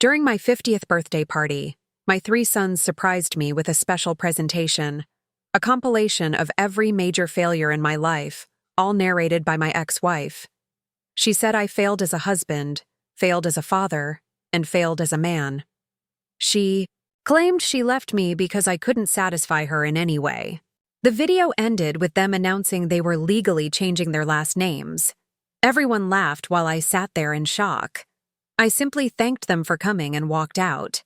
During my 50th birthday party, my three sons surprised me with a special presentation, a compilation of every major failure in my life, all narrated by my ex-wife. She said I failed as a husband, failed as a father, and failed as a man. She claimed she left me because I couldn't satisfy her in any way. The video ended with them announcing they were legally changing their last names. Everyone laughed while I sat there in shock. I simply thanked them for coming and walked out.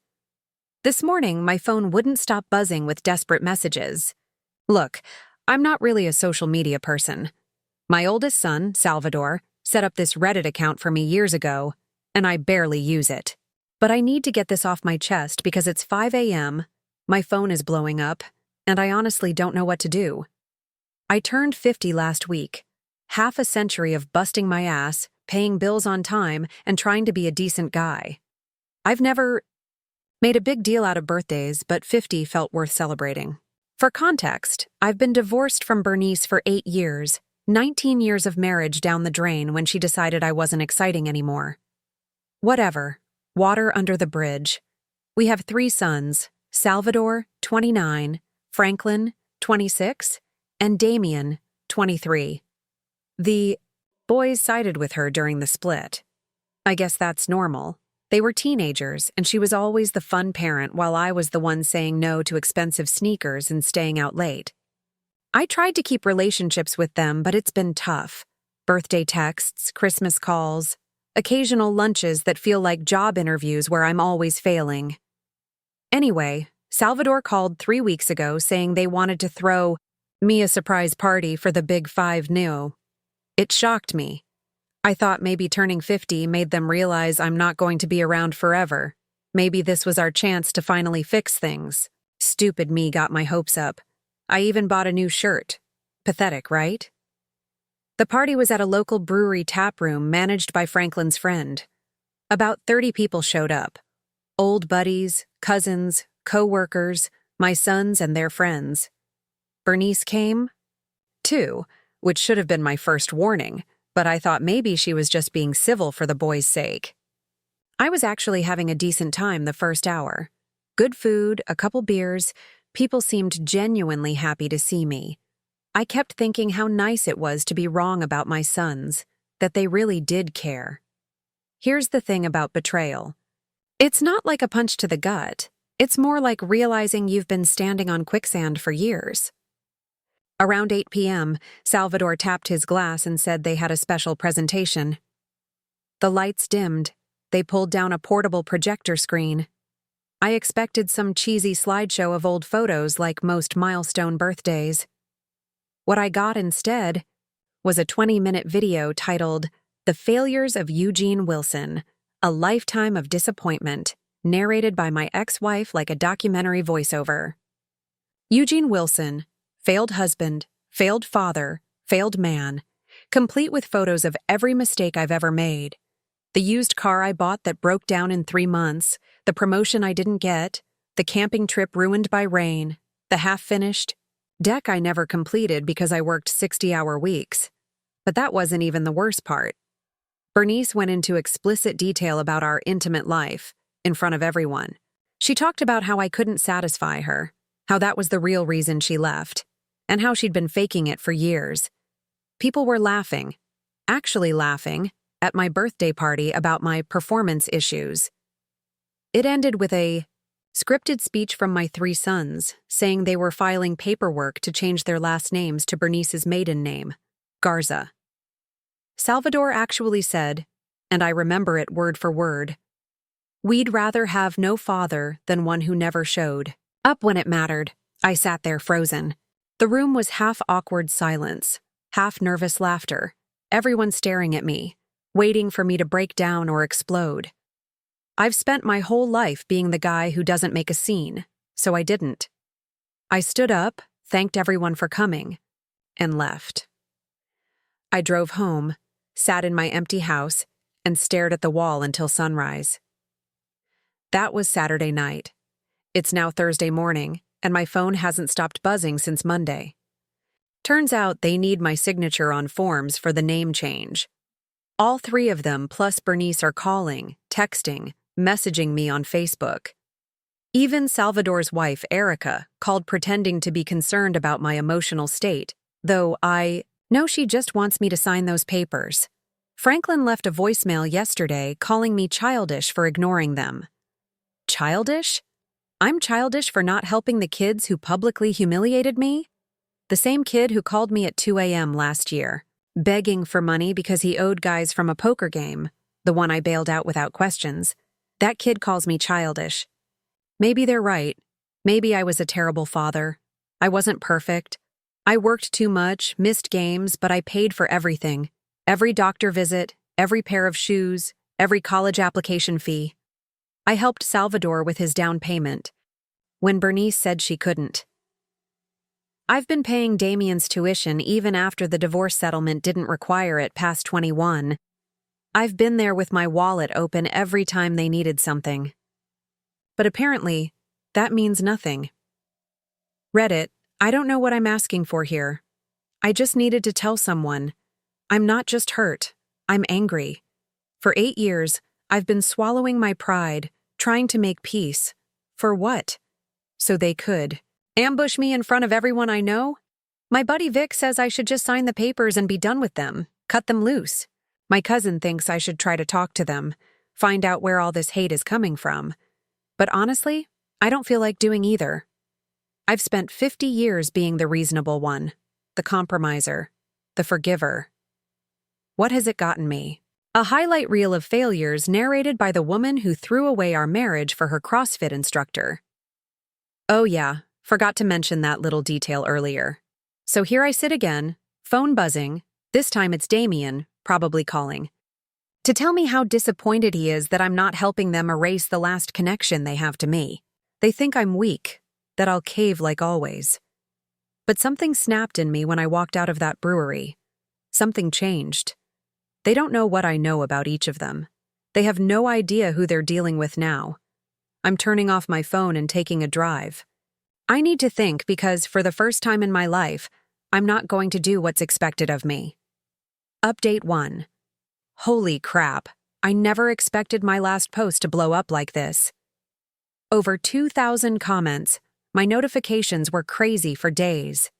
This morning, my phone wouldn't stop buzzing with desperate messages. Look, I'm not really a social media person. My oldest son, Salvador, set up this Reddit account for me years ago, and I barely use it. But I need to get this off my chest because it's 5 a.m., my phone is blowing up, and I honestly don't know what to do. I turned 50 last week. Half a century of busting my ass, paying bills on time, and trying to be a decent guy. I've never made a big deal out of birthdays, but 50 felt worth celebrating. For context, I've been divorced from Bernice for 8 years, 19 years of marriage down the drain when she decided I wasn't exciting anymore. Whatever. Water under the bridge. We have 3 sons, Salvador, 29, Franklin, 26, and Damien, 23. The boys sided with her during the split. I guess that's normal. They were teenagers, and she was always the fun parent while I was the one saying no to expensive sneakers and staying out late. I tried to keep relationships with them, but it's been tough. Birthday texts, Christmas calls, occasional lunches that feel like job interviews where I'm always failing. Anyway, Salvador called 3 weeks ago saying they wanted to throw me a surprise party for the Big 5-0. It shocked me. I thought maybe turning 50 made them realize I'm not going to be around forever. Maybe this was our chance to finally fix things. Stupid me got my hopes up. I even bought a new shirt. Pathetic, right? The party was at a local brewery tap room managed by Franklin's friend. About 30 people showed up. Old buddies, cousins, co-workers, my sons and their friends. Bernice came, too, which should have been my first warning, but I thought maybe she was just being civil for the boys' sake. I was actually having a decent time the first hour. Good food, a couple beers, people seemed genuinely happy to see me. I kept thinking how nice it was to be wrong about my sons, that they really did care. Here's the thing about betrayal. It's not like a punch to the gut. It's more like realizing you've been standing on quicksand for years. Around 8 p.m., Salvador tapped his glass and said they had a special presentation. The lights dimmed. They pulled down a portable projector screen. I expected some cheesy slideshow of old photos like most milestone birthdays. What I got instead was a 20-minute video titled The Failures of Eugene Wilson, A Lifetime of Disappointment, narrated by my ex-wife like a documentary voiceover. Eugene Wilson, failed husband, failed father, failed man, complete with photos of every mistake I've ever made. The used car I bought that broke down in 3 months, the promotion I didn't get, the camping trip ruined by rain, the half-finished deck I never completed because I worked 60-hour weeks. But that wasn't even the worst part. Bernice went into explicit detail about our intimate life, in front of everyone. She talked about how I couldn't satisfy her, how that was the real reason she left, and how she'd been faking it for years. People were laughing, actually laughing, at my birthday party about my performance issues. It ended with a scripted speech from my 3 sons, saying they were filing paperwork to change their last names to Bernice's maiden name, Garza. Salvador actually said, and I remember it word for word, "We'd rather have no father than one who never showed up when it mattered." I sat there frozen. The room was half awkward silence, half nervous laughter, everyone staring at me, waiting for me to break down or explode. I've spent my whole life being the guy who doesn't make a scene, so I didn't. I stood up, thanked everyone for coming, and left. I drove home, sat in my empty house, and stared at the wall until sunrise. That was Saturday night. It's now Thursday morning, and my phone hasn't stopped buzzing since Monday. Turns out they need my signature on forms for the name change. All 3 of them plus Bernice are calling, texting, messaging me on Facebook. Even Salvador's wife, Erica, called pretending to be concerned about my emotional state, though I know she just wants me to sign those papers. Franklin left a voicemail yesterday calling me childish for ignoring them. Childish? I'm childish for not helping the kids who publicly humiliated me? The same kid who called me at 2 a.m. last year, begging for money because he owed guys from a poker game, the one I bailed out without questions. That kid calls me childish. Maybe they're right. Maybe I was a terrible father. I wasn't perfect. I worked too much, missed games, but I paid for everything. Every doctor visit, every pair of shoes, every college application fee. I helped Salvador with his down payment when Bernice said she couldn't. I've been paying Damien's tuition even after the divorce settlement didn't require it past 21. I've been there with my wallet open every time they needed something. But apparently, that means nothing. Reddit, I don't know what I'm asking for here. I just needed to tell someone. I'm not just hurt, I'm angry. For 8 years, I've been swallowing my pride, trying to make peace. For what? So they could ambush me in front of everyone I know? My buddy Vic says I should just sign the papers and be done with them, cut them loose. My cousin thinks I should try to talk to them, find out where all this hate is coming from. But honestly, I don't feel like doing either. I've spent 50 years being the reasonable one, the compromiser, the forgiver. What has it gotten me? A highlight reel of failures narrated by the woman who threw away our marriage for her CrossFit instructor. Oh yeah, forgot to mention that little detail earlier. So here I sit again, phone buzzing. This time it's Damien, probably calling, to tell me how disappointed he is that I'm not helping them erase the last connection they have to me. They think I'm weak, that I'll cave like always. But something snapped in me when I walked out of that brewery. Something changed. They don't know what I know about each of them. They have no idea who they're dealing with now. I'm turning off my phone and taking a drive. I need to think because, for the first time in my life, I'm not going to do what's expected of me. Update 1. Holy crap, I never expected my last post to blow up like this. Over 2,000 comments. My notifications were crazy for days.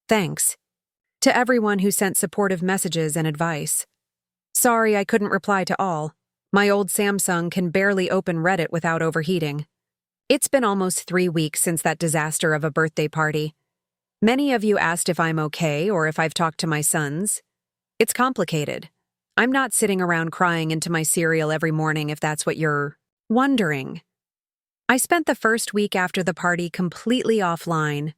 Thanks to everyone who sent supportive messages and advice. Sorry I couldn't reply to all. My old Samsung can barely open Reddit without overheating. It's been almost 3 weeks since that disaster of a birthday party. Many of you asked if I'm okay or if I've talked to my sons. It's complicated. I'm not sitting around crying into my cereal every morning if that's what you're wondering. I spent the first week after the party completely offline,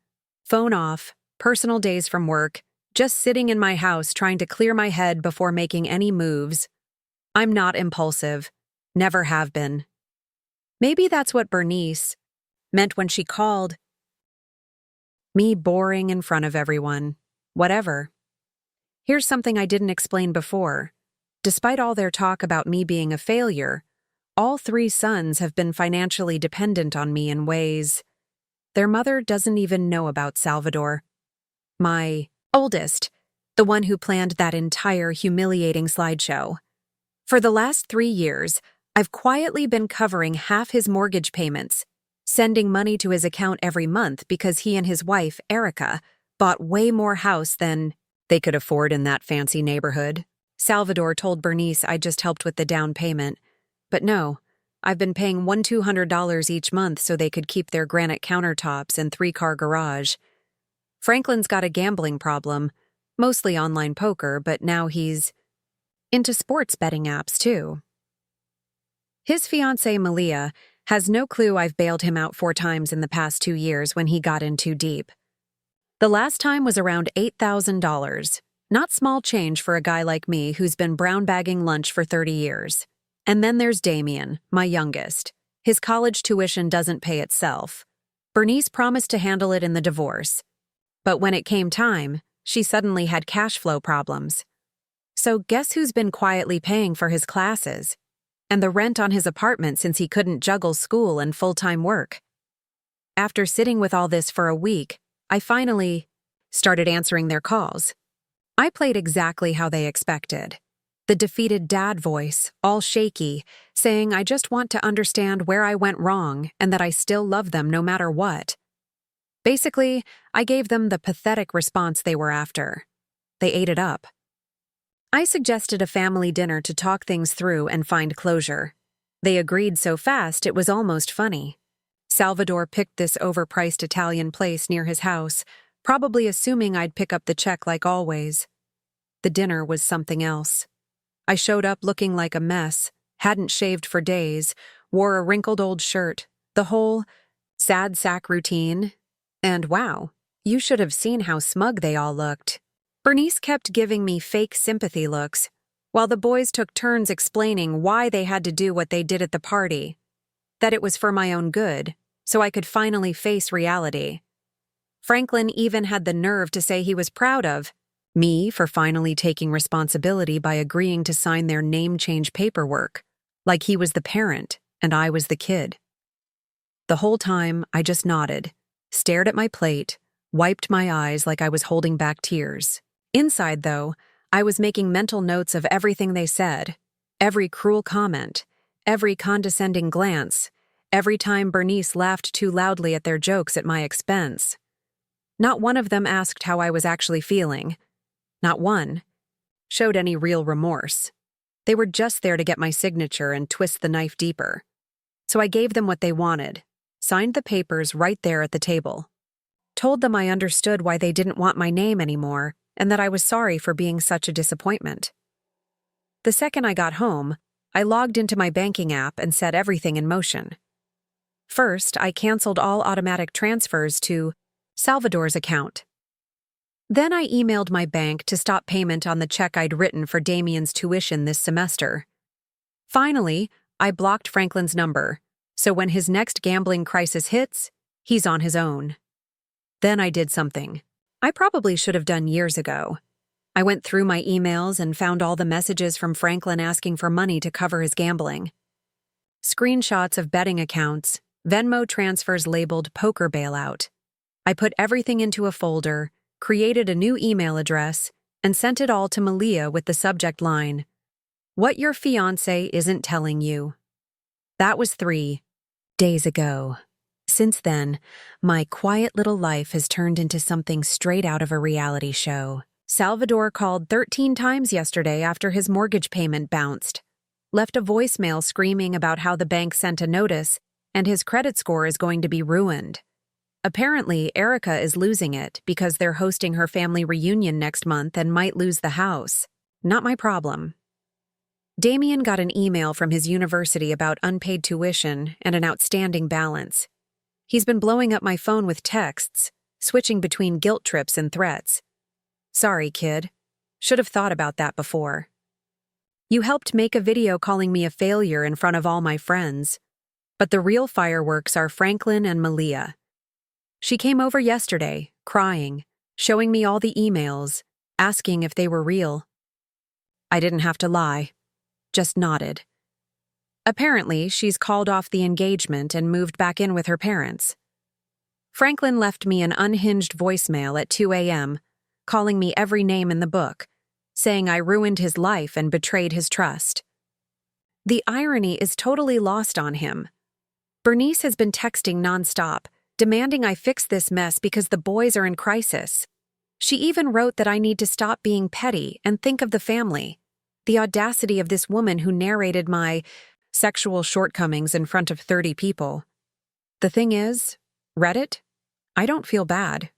phone off, personal days from work, just sitting in my house trying to clear my head before making any moves. I'm not impulsive, never have been. Maybe that's what Bernice meant when she called me boring in front of everyone. Whatever. Here's something I didn't explain before. Despite all their talk about me being a failure, all 3 sons have been financially dependent on me in ways their mother doesn't even know about. Salvador, my oldest, the one who planned that entire humiliating slideshow. For the last 3 years, I've quietly been covering half his mortgage payments, sending money to his account every month because he and his wife, Erica, bought way more house than they could afford in that fancy neighborhood. Salvador told Bernice I just helped with the down payment. But no, I've been paying $200 each month so they could keep their granite countertops and 3-car garage. Franklin's got a gambling problem, mostly online poker, but now he's into sports betting apps too. His fiancée, Malia, has no clue I've bailed him out 4 times in the past 2 years when he got in too deep. The last time was around $8,000. Not small change for a guy like me who's been brown bagging lunch for 30 years. And then there's Damien, my youngest. His college tuition doesn't pay itself. Bernice promised to handle it in the divorce. But when it came time, she suddenly had cash flow problems. So guess who's been quietly paying for his classes? And the rent on his apartment since he couldn't juggle school and full-time work. After sitting with all this for a week, I finally started answering their calls. I played exactly how they expected. The defeated dad voice, all shaky, saying I just want to understand where I went wrong and that I still love them no matter what. Basically, I gave them the pathetic response they were after. They ate it up. I suggested a family dinner to talk things through and find closure. They agreed so fast it was almost funny. Salvador picked this overpriced Italian place near his house, probably assuming I'd pick up the check like always. The dinner was something else. I showed up looking like a mess, hadn't shaved for days, wore a wrinkled old shirt, the whole sad sack routine, and wow, you should have seen how smug they all looked. Bernice kept giving me fake sympathy looks, while the boys took turns explaining why they had to do what they did at the party, that it was for my own good, so I could finally face reality. Franklin even had the nerve to say he was proud of me for finally taking responsibility by agreeing to sign their name change paperwork, like he was the parent and I was the kid. The whole time, I just nodded, stared at my plate, wiped my eyes like I was holding back tears. Inside, though, I was making mental notes of everything they said, every cruel comment, every condescending glance, every time Bernice laughed too loudly at their jokes at my expense. Not one of them asked how I was actually feeling. Not one showed any real remorse. They were just there to get my signature and twist the knife deeper. So I gave them what they wanted, signed the papers right there at the table. Told them I understood why they didn't want my name anymore and that I was sorry for being such a disappointment. The second I got home, I logged into my banking app and set everything in motion. First, I canceled all automatic transfers to Salvador's account. Then I emailed my bank to stop payment on the check I'd written for Damien's tuition this semester. Finally, I blocked Franklin's number, so when his next gambling crisis hits, he's on his own. Then I did something I probably should have done years ago. I went through my emails and found all the messages from Franklin asking for money to cover his gambling. Screenshots of betting accounts, Venmo transfers labeled poker bailout. I put everything into a folder, created a new email address, and sent it all to Malia with the subject line, "What your fiancé isn't telling you." That was 3 days ago. Since then, my quiet little life has turned into something straight out of a reality show. Salvador called 13 times yesterday after his mortgage payment bounced, left a voicemail screaming about how the bank sent a notice and his credit score is going to be ruined. Apparently, Erica is losing it because they're hosting her family reunion next month and might lose the house. Not my problem. Damien got an email from his university about unpaid tuition and an outstanding balance. He's been blowing up my phone with texts, switching between guilt trips and threats. Sorry, kid. Should have thought about that before. You helped make a video calling me a failure in front of all my friends. But the real fireworks are Franklin and Malia. She came over yesterday, crying, showing me all the emails, asking if they were real. I didn't have to lie, just nodded. Apparently, she's called off the engagement and moved back in with her parents. Franklin left me an unhinged voicemail at 2 a.m., calling me every name in the book, saying I ruined his life and betrayed his trust. The irony is totally lost on him. Bernice has been texting nonstop, demanding I fix this mess because the boys are in crisis. She even wrote that I need to stop being petty and think of the family. The audacity of this woman who narrated my sexual shortcomings in front of 30 people. The thing is, Reddit, I don't feel bad.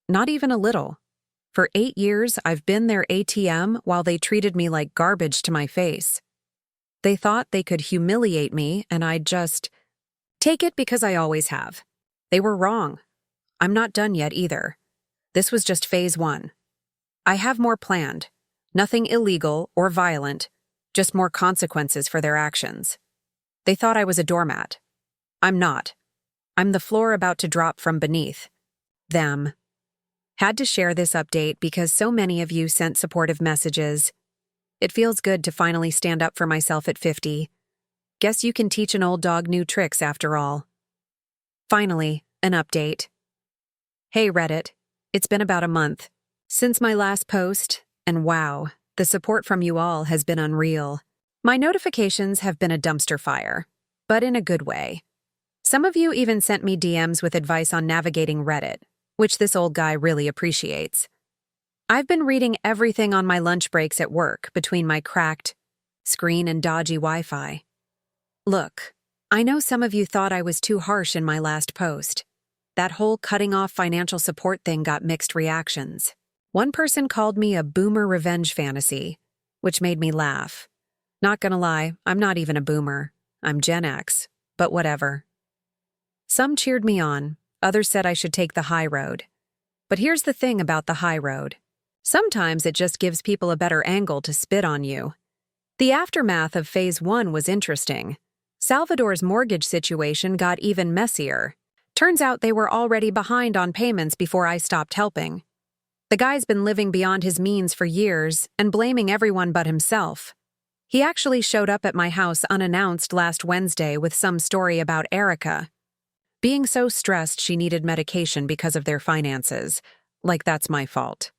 Not even a little. For 8 years, I've been their ATM while they treated me like garbage to my face. They thought they could humiliate me and I'd just take it because I always have. They were wrong. I'm not done yet either. This was just phase 1. I have more planned. Nothing illegal or violent, just more consequences for their actions. They thought I was a doormat. I'm not. I'm the floor about to drop from beneath. Them. Had to share this update because so many of you sent supportive messages. It feels good to finally stand up for myself at 50. Guess you can teach an old dog new tricks after all. Finally, an update. Hey Reddit, it's been about a month since my last post, and wow, The support from you all has been unreal. My notifications have been a dumpster fire, but in a good way. Some of you even sent me DMs with advice on navigating Reddit, which this old guy really appreciates. I've been reading everything on my lunch breaks at work between my cracked screen and dodgy Wi-Fi. Look, I know some of you thought I was too harsh in my last post. That whole cutting off financial support thing got mixed reactions. One person called me a boomer revenge fantasy, which made me laugh. Not gonna lie, I'm not even a boomer. I'm Gen X, but whatever. Some cheered me on, others said I should take the high road. But here's the thing about the high road. Sometimes it just gives people a better angle to spit on you. The aftermath of Phase 1 was interesting. Salvador's mortgage situation got even messier. Turns out they were already behind on payments before I stopped helping. The guy's been living beyond his means for years and blaming everyone but himself. He actually showed up at my house unannounced last Wednesday with some story about Erica being so stressed she needed medication because of their finances. Like that's my fault.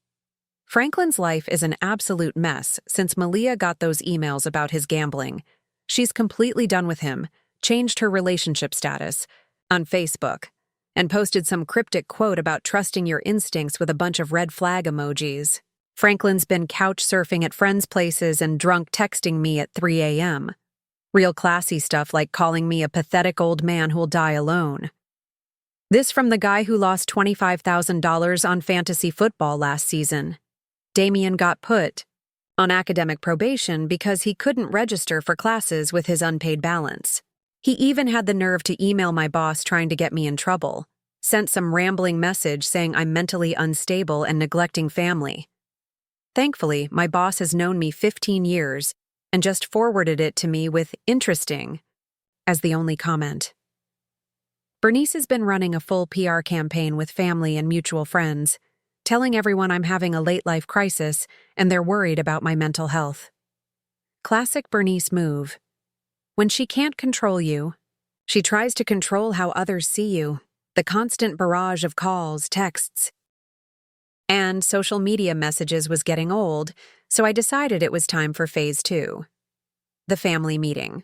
Franklin's life is an absolute mess since Malia got those emails about his gambling. She's completely done with him, changed her relationship status on Facebook, and posted some cryptic quote about trusting your instincts with a bunch of red flag emojis. Franklin's been couch surfing at friends' places and drunk texting me at 3 a.m. Real classy stuff like calling me a pathetic old man who'll die alone. This from the guy who lost $25,000 on fantasy football last season. Damien got put on academic probation because he couldn't register for classes with his unpaid balance. He even had the nerve to email my boss trying to get me in trouble, sent some rambling message saying I'm mentally unstable and neglecting family. Thankfully, my boss has known me 15 years and just forwarded it to me with "interesting" as the only comment. Bernice has been running a full PR campaign with family and mutual friends, telling everyone I'm having a late-life crisis and they're worried about my mental health. Classic Bernice move. When she can't control you, she tries to control how others see you, the constant barrage of calls, texts, and social media messages was getting old, so I decided it was time for Phase 2. The family meeting.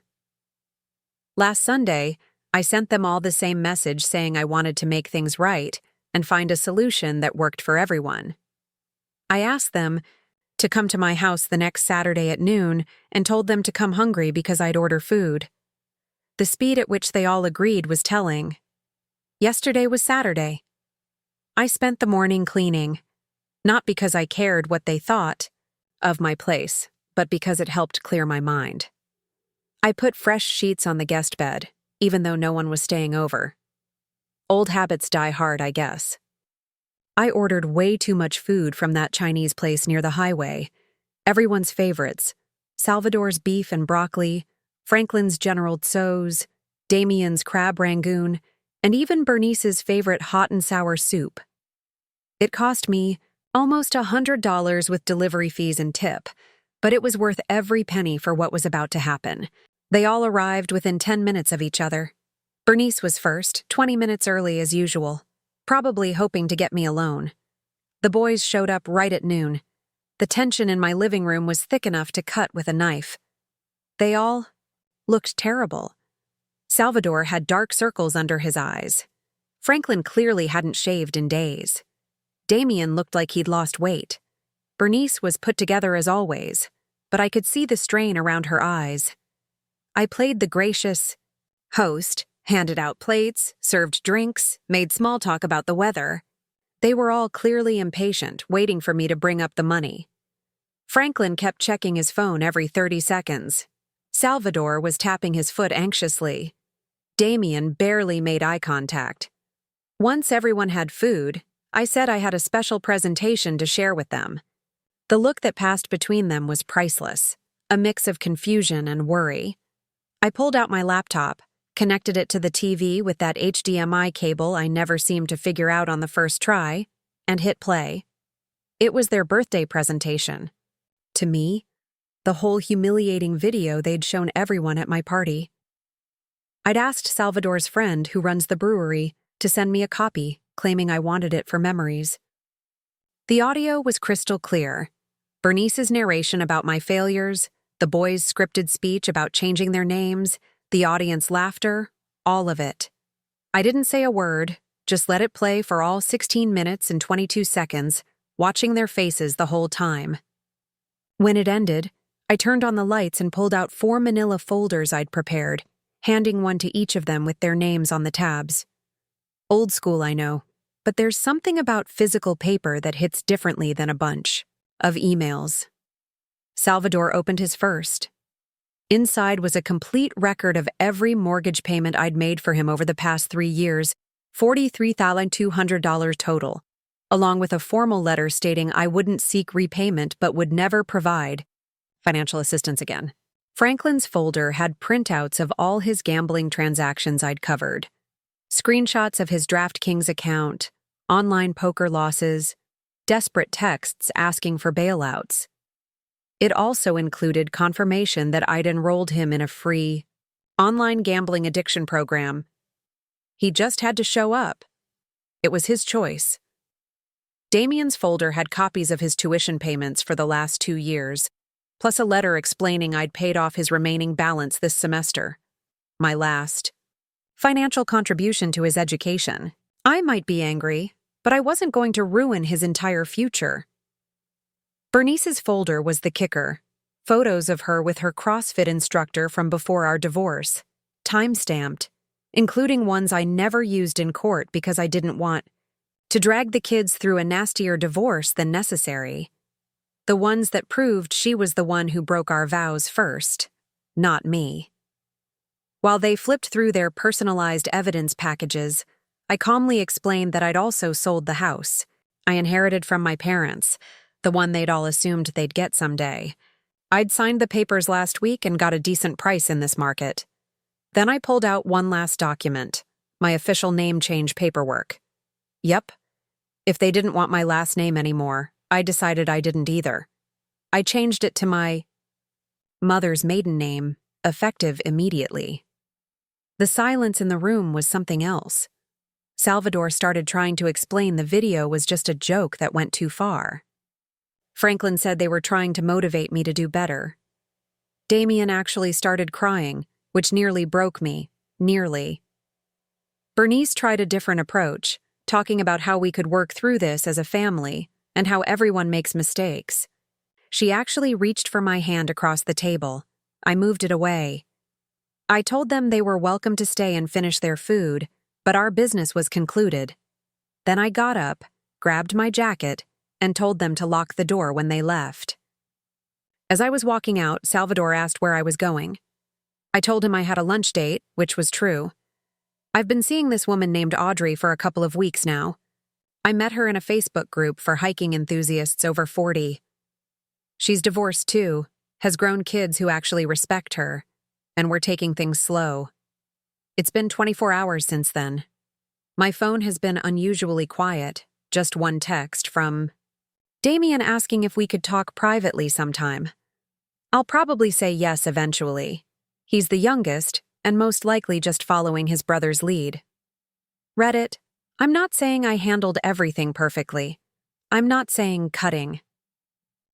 Last Sunday, I sent them all the same message saying I wanted to make things right and find a solution that worked for everyone. I asked them to come to my house the next Saturday at noon and told them to come hungry because I'd order food. The speed at which they all agreed was telling. Yesterday was Saturday. I spent the morning cleaning, not because I cared what they thought of my place, but because it helped clear my mind. I put fresh sheets on the guest bed, even though no one was staying over. Old habits die hard, I guess. I ordered way too much food from that Chinese place near the highway. Everyone's favorites: Salvador's beef and broccoli, Franklin's General Tso's, Damien's crab rangoon, and even Bernice's favorite hot and sour soup. It cost me almost $100 with delivery fees and tip, but it was worth every penny for what was about to happen. They all arrived within 10 minutes of each other. Bernice was first, 20 minutes early as usual, probably hoping to get me alone. The boys showed up right at noon. The tension in my living room was thick enough to cut with a knife. They all looked terrible. Salvador had dark circles under his eyes. Franklin clearly hadn't shaved in days. Damien looked like he'd lost weight. Bernice was put together as always, but I could see the strain around her eyes. I played the gracious host, handed out plates, served drinks, made small talk about the weather. They were all clearly impatient, waiting for me to bring up the money. Franklin kept checking his phone every 30 seconds. Salvador was tapping his foot anxiously. Damien barely made eye contact. Once everyone had food, I said I had a special presentation to share with them. The look that passed between them was priceless, a mix of confusion and worry. I pulled out my laptop, connected it to the TV with that HDMI cable I never seemed to figure out on the first try, and hit play. It was their birthday presentation. To me, the whole humiliating video they'd shown everyone at my party. I'd asked Salvador's friend, who runs the brewery, to send me a copy, claiming I wanted it for memories. The audio was crystal clear. Bernice's narration about my failures, the boys' scripted speech about changing their names, the audience laughter, all of it. I didn't say a word, just let it play for all 16 minutes and 22 seconds, watching their faces the whole time. When it ended, I turned on the lights and pulled out 4 manila folders I'd prepared, handing one to each of them with their names on the tabs. Old school, I know, but there's something about physical paper that hits differently than a bunch of emails. Salvador opened his first. Inside was a complete record of every mortgage payment I'd made for him over the past 3 years, $43,200 total, along with a formal letter stating I wouldn't seek repayment but would never provide financial assistance again. Franklin's folder had printouts of all his gambling transactions I'd covered, screenshots of his DraftKings account, online poker losses, desperate texts asking for bailouts. It also included confirmation that I'd enrolled him in a free online gambling addiction program. He just had to show up. It was his choice. Damien's folder had copies of his tuition payments for the last 2 years, plus a letter explaining I'd paid off his remaining balance this semester. My last financial contribution to his education. I might be angry, but I wasn't going to ruin his entire future. Bernice's folder was the kicker. Photos of her with her CrossFit instructor from before our divorce, time-stamped, including ones I never used in court because I didn't want to drag the kids through a nastier divorce than necessary. The ones that proved she was the one who broke our vows first, not me. While they flipped through their personalized evidence packages, I calmly explained that I'd also sold the house I inherited from my parents, the one they'd all assumed they'd get someday. I'd signed the papers last week and got a decent price in this market. Then I pulled out one last document, my official name change paperwork. Yep. If they didn't want my last name anymore, I decided I didn't either. I changed it to my mother's maiden name, effective immediately. The silence in the room was something else. Salvador started trying to explain the video was just a joke that went too far. Franklin said they were trying to motivate me to do better. Damien actually started crying, which nearly broke me, nearly. Bernice tried a different approach, talking about how we could work through this as a family and how everyone makes mistakes. She actually reached for my hand across the table. I moved it away. I told them they were welcome to stay and finish their food, but our business was concluded. Then I got up, grabbed my jacket, and told them to lock the door when they left. As I was walking out, Salvador asked where I was going. I told him I had a lunch date, which was true. I've been seeing this woman named Audrey for a couple of weeks now. I met her in a Facebook group for hiking enthusiasts over 40. She's divorced too, has grown kids who actually respect her, and we're taking things slow. It's been 24 hours since then. My phone has been unusually quiet, just one text from Damien asking if we could talk privately sometime. I'll probably say yes eventually. He's the youngest, and most likely just following his brother's lead. Reddit, I'm not saying I handled everything perfectly. I'm not saying cutting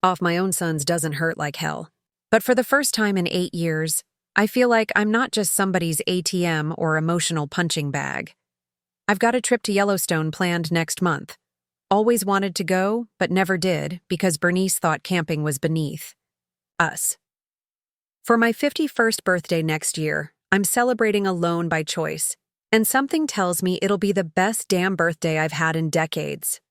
off my own sons doesn't hurt like hell. But for the first time in 8 years, I feel like I'm not just somebody's ATM or emotional punching bag. I've got a trip to Yellowstone planned next month. Always wanted to go, but never did because Bernice thought camping was beneath us. For my 51st birthday next year, I'm celebrating alone by choice, and something tells me it'll be the best damn birthday I've had in decades.